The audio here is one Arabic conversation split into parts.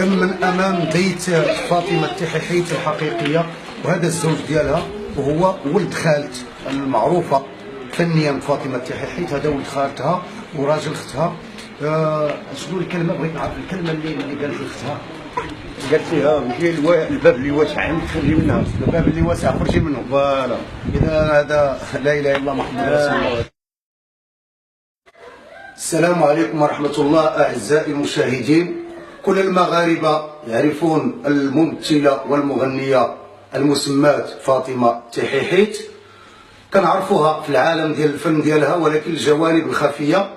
من امام بيت فاطمه التحيحيت الحقيقيه، وهذا الزوج ديالها وهو ولد خالت المعروفه فنيا فاطمه التحيحيت. هذا ولد خالتها وراجل اختها. شنو الكلمه بغيت نعرف الكلمه اللي قالت لاختها؟ قالت لها مشي الباب اللي واسع عندك خرجي منها، الباب اللي واسع خرجي منه. فوالا. اذا هذا لا اله الا الله محمد رسول الله. السلام عليكم ورحمه الله اعزائي المشاهدين. كل المغاربه يعرفون الممثله والمغنيه المسماة فاطمه التحيحيت، كنعرفوها في العالم ديال الفن ديالها، ولكن الجوانب الخفيه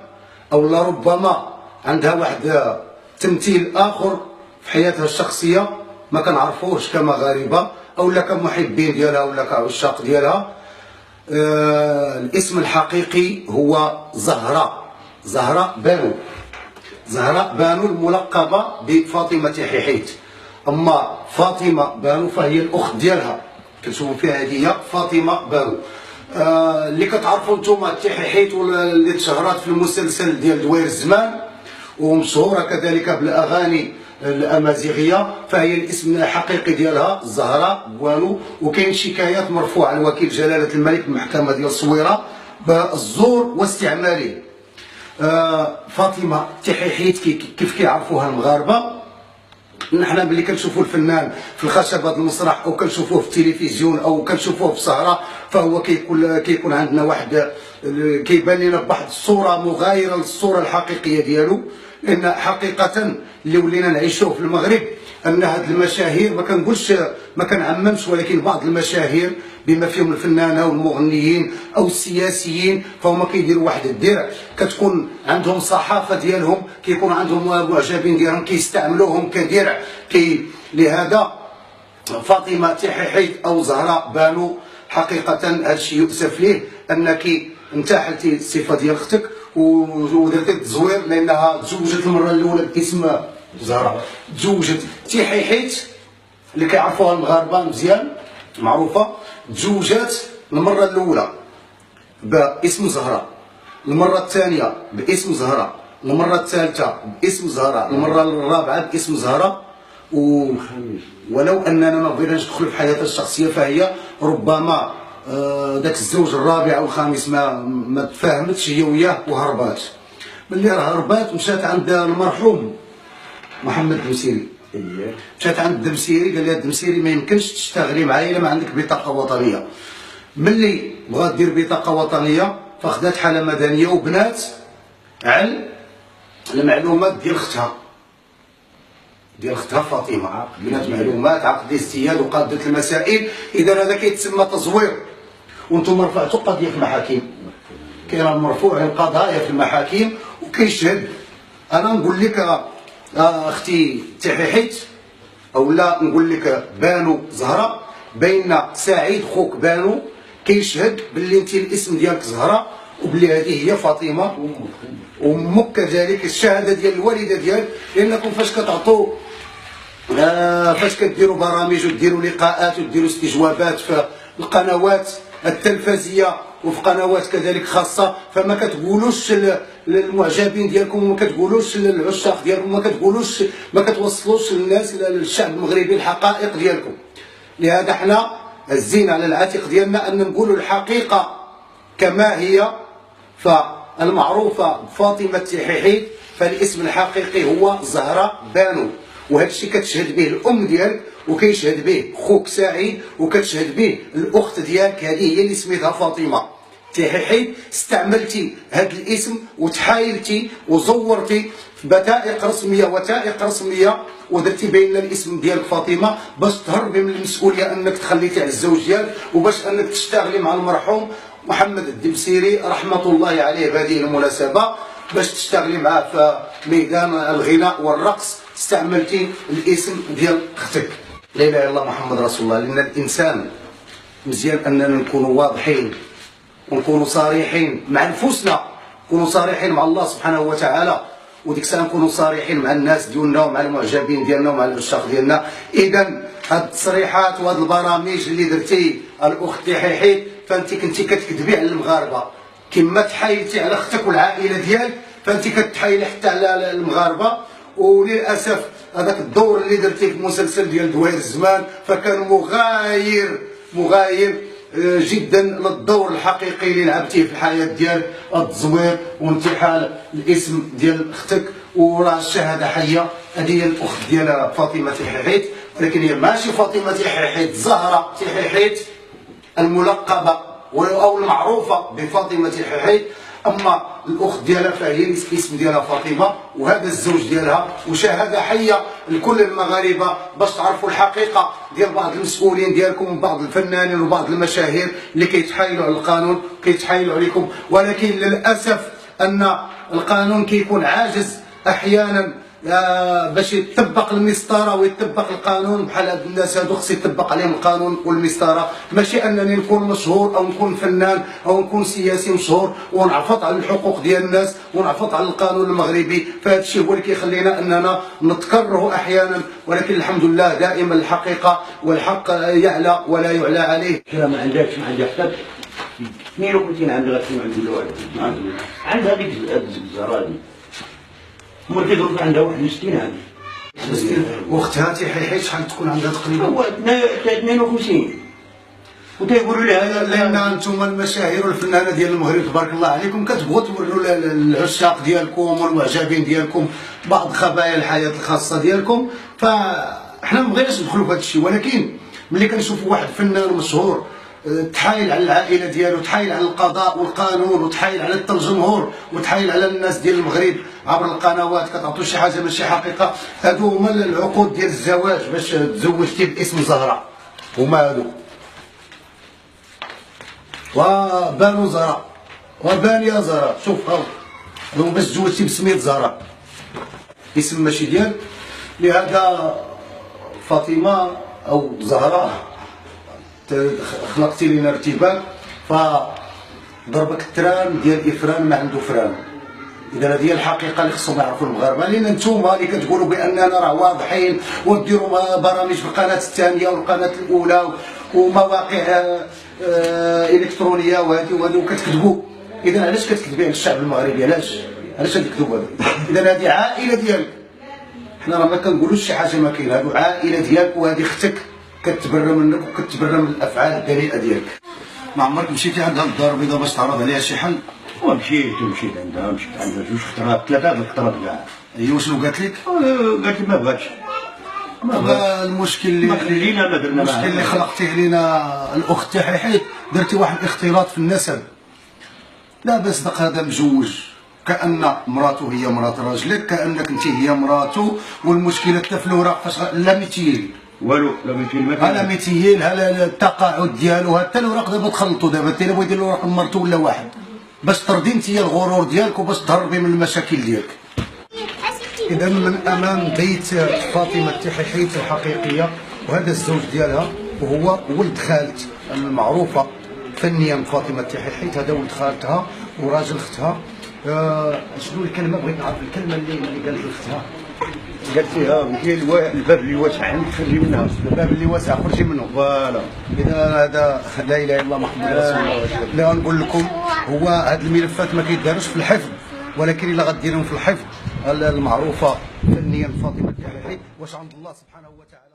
او لربما عندها واحد تمثيل اخر في حياتها الشخصيه ما كنعرفوهش كمغاربه او لا كمحبين ديالها ولا كعشاق ديالها. الاسم الحقيقي هو زهراء بانو الملقبه بفاطمه تحيحيت. اما فاطمه بانو فهي الاخت ديالها، كنشوفوا فيها هذه فاطمه بانو. اللي كتعرفوا نتوما التحيحيت واللي تشهرات في المسلسل ديال دوير الزمان ومشهوره كذلك بالاغاني الامازيغيه، فهي الاسم الحقيقي ديالها زهراء بوانو. وكاين شكايات مرفوعه لوكيل جلاله الملك المحكمه ديال الصويره بالزور واستعماله. فاطمه التحيحيت كيف كيعرفوها المغاربه، نحن ملي كنشوفوا الفنان في الخشبه المسرح او كنشوفوه في التلفزيون او كنشوفوه في سهره، فهو كيكون عندنا واحد كيبان لنا بواحد الصوره مغايره للصوره الحقيقيه ديالو. لان حقيقه اللي ولينا نعيشوه في المغرب ان هاد المشاهير، ما كنقولش ما كنعممش، ولكن بعض المشاهير بما فيهم الفنانه والمغنيين او السياسيين، فهم كيديروا واحد الدرع، كتكون عندهم صحافه ديالهم، كيكون عندهم معجبين ديالهم كيستعملوهم كدرع. لهذا فاطمه تحيحيت او زهراء بانو حقيقه هذا الشيء يؤسف ليه، انك انتحلتي الصفه ديال اختك ودرتي التزوير، لانها تزوجت المره الاولى باسم زهراء، تزوجت تحيحيت اللي كيعرفوها المغاربه مزيان معروفه، تزوجات المره الاولى باسم زهراء، المره الثانيه باسم زهراء، المره الثالثه باسم زهراء، المره الرابعه باسم زهراء. ولو اننا ما بغيناش ندخلوا في حياتها الشخصيه، فهي ربما ذاك الزوج الرابع او الخامس ما تفاهمتش هي وياه وهربات. ملي راه هربات مشات عند المرحوم محمد الدمسيري، مشات عند الدمسيري قال لها الدمسيري ما يمكنش تشتغلي معايا الا ما عندك بطاقه وطنيه. ملي بغات دير بطاقه وطنيه فاخذت حاله مدنيه وبنات على المعلومات ديال اختها فاطمه، بنات معلومات عقد ازدياد وقاده المسائل. اذا هذا كيتسمى تزوير، وانتم رفعتوا قضيه في المحاكم، كاين مرفوع القضايا في المحاكم وكيشهد. انا نقول لك اختي تحيحيت او لا نقول لك بانو زهراء، بين سعيد خوك بانو كيشهد باللي انت الاسم ديالك زهراء وباللي هذه هي فاطمه وامك كذلك، الشهاده ديال الوالده ديالك. لانكم فاش كتعطوا فاش كديروا برامج وديروا لقاءات وديروا استجوابات في القنوات التلفزيه وفي قنوات كذلك خاصه، فما كتقولوش للمعجبين ديالكم وما كتقولوش للعشاق ديالكم، ما كتوصلوش للناس للشعب المغربي الحقائق ديالكم. لهذا حنا هزينا على العاتق ديالنا ان نقولوا الحقيقه كما هي. فالمعروفه فاطمه التحيحيت فالاسم الحقيقي هو زهراء بانو، وهذا الشيء كتشهد به الام ديالك وكيشهد به خوك سعيد وكتشهد به الاخت ديالك، هذه هي اللي سميتها فاطمه تحيحيت. استعملتي هذا الاسم وتحايلتي وزورتي في بطائق رسميه وثائق رسميه ودرتي بين الاسم ديالك فاطمه باش تهربي من المسؤوليه انك تخليتي على الزوج ديالك، وباش انك تشتغلي مع المرحوم محمد الدمسيري رحمه الله عليه بهذه المناسبه، باش تشتغلي معاه في ميدان الغناء والرقص. استعملتي الاسم ديال اختك. لا اله الا الله محمد رسول الله. لان الانسان مزيان اننا نكونوا واضحين ونكونوا صريحين مع نفوسنا، نكونوا صريحين مع الله سبحانه وتعالى، وديك الساعه نكونوا صريحين مع الناس ديالنا ومع المعجبين ديالنا ومع العشاق ديالنا. اذا هاد التصريحات وهاد البرامج اللي درتي الاخت تحيحيت، فانت كنتي كتكذبي على المغاربه كما تحايلتي على اختك والعائله ديالك، فانت كتحايلي حتى على المغاربه. وللاسف هذاك الدور اللي درتي في مسلسل ديال دوائر الزمان فكان مغاير جدا للدور الحقيقي اللي لعبتيه في الحياه ديالك، التزوير وانتحال الاسم ديال اختك. وراه الشهاده حيه، هذه هي الاخت ديالها فاطمه تحيحيت، ولكن هي ماشي فاطمه تحيحيت زهره تحيحيت الملقبه او المعروفه بفاطمه تحيحيت، اما الاخت ديالها فهي الاسم ديالها فاطمه، وهذا الزوج ديالها. وشهاده حيه لكل المغاربه باش تعرفوا الحقيقه ديال بعض المسؤولين ديالكم وبعض الفنانين وبعض المشاهير اللي كيتحايلوا على القانون، كيتحايلوا عليكم، ولكن للاسف ان القانون كيكون عاجز احيانا باش يطبق المسطره ويطبق القانون. بحال هاد الناس هادو خص يطبق عليهم القانون والمسطره، ماشي انني نكون مشهور او نكون فنان او نكون سياسي مشهور ونعفط على الحقوق ديال الناس ونعفط على القانون المغربي. فهذا الشيء هو اللي كيخلينا اننا نتكرهوا احيانا، ولكن الحمد لله دائما الحقيقه والحق يعلى ولا يعلى عليه. ما عندكش حتى مين لو كنتي عندها غتكون عند الوالد عندها ديك الزهره دي هما كيديروا عندها واحد المسكين هذه واختها تيحيحيت شحال تكون عندها تقريبا؟ هو 52 وتيقولوا لها لان انتم المشاهير والفنانه ديال المغرب تبارك الله عليكم كتبغوا توروا العشاق ديالكم والمعجبين ديالكم بعض خبايا الحياه الخاصه ديالكم. فاحنا ما بغيناش ندخلوا في هذا الشيء، ولكن ملي كنشوفوا واحد فنان مشهور تحايل على العائله ديالو، تحايل على القضاء والقانون، وتحايل على الجمهور، وتحايل على الناس ديال المغرب عبر القنوات، كتعطوا شي حاجه ماشي حقيقه. هادو هما العقود ديال الزواج باش تزوجتي باسم زهره، هما هادو وبانو زهره وبانيه زهره. شوف هادو باش تزوجتي بسميت زهره، اسم ماشي ديال. لهذا فاطمه او زهره خلقتي لنا ارتباك، فضربك التران ديال افران ما عنده فران. اذا هذه هي الحقيقه اللي خصهم يعرفوا المغاربه، لان انتم اللي كتقولوا باننا راه واضحين وديروا برامج في القناه الثانيه والقناه الاولى ومواقع الكترونيه وهذه كتكذبوا. اذا علاش كتكذبي على الشعب المغربي؟ علاش الكذوب هذا؟ اذا هذه عائله ديالك، حنا راه ما كنقولوش شي حاجه ما كاين، هذو عائله ديالك وهذه اختك كتبرى منك وكتبرى من الافعال الدنيئه ديالك. ما عمرك مشيتي عندها الدار البيضاء باش تعرض عليها شي حل؟ مشيت عندها جوج خطرات ثلاثه الخطرات كاع. هي وشنو قالت لك؟ قالت لي ما بغاتش. المشكل اللي ما خلينا ما درنا المشكل اللي خلقتيه لنا الاخت تحيحيت، درتي واحد الاختلاط في النسب. لا باس داك هذا مجوج، كأن مراته هي مرات راجلك، كأنك انت هي مراته، والمشكله حتى في الوراق فاش لا ميتيل والو لا ميتيل ما كاين لا ميتيل لا التقاعد ديالو حتى الوراق دابا تخلطوا. دابا انت بغا يدير الوراق لمرته ولا واحد باش ترضي انت الغرور ديالك وباش تهربي من المشاكل ديالك. اذا من امام بيت فاطمه تحيحيت الحقيقيه، وهذا الزوج ديالها وهو ولد خالت المعروفه فنيا فاطمه تحيحيت، هذا ولد خالتها وراجل اختها. شنو الكلمه بغيت نعرف الكلمه اللي قالت لاختها؟ قالت لها مشي الباب اللي واسع عندك خرجي منها، الباب اللي واسع خرجي منه. فوالا. اذا هذا لا اله الا الله محمد رسول الله. لا نقول لكم هو هاد الملفات ما كيداروش في الحفظ، ولكن الا غديرهم في الحفظ المعروفه فنيا فاطمه التحيحيت واش عند الله سبحانه وتعالى.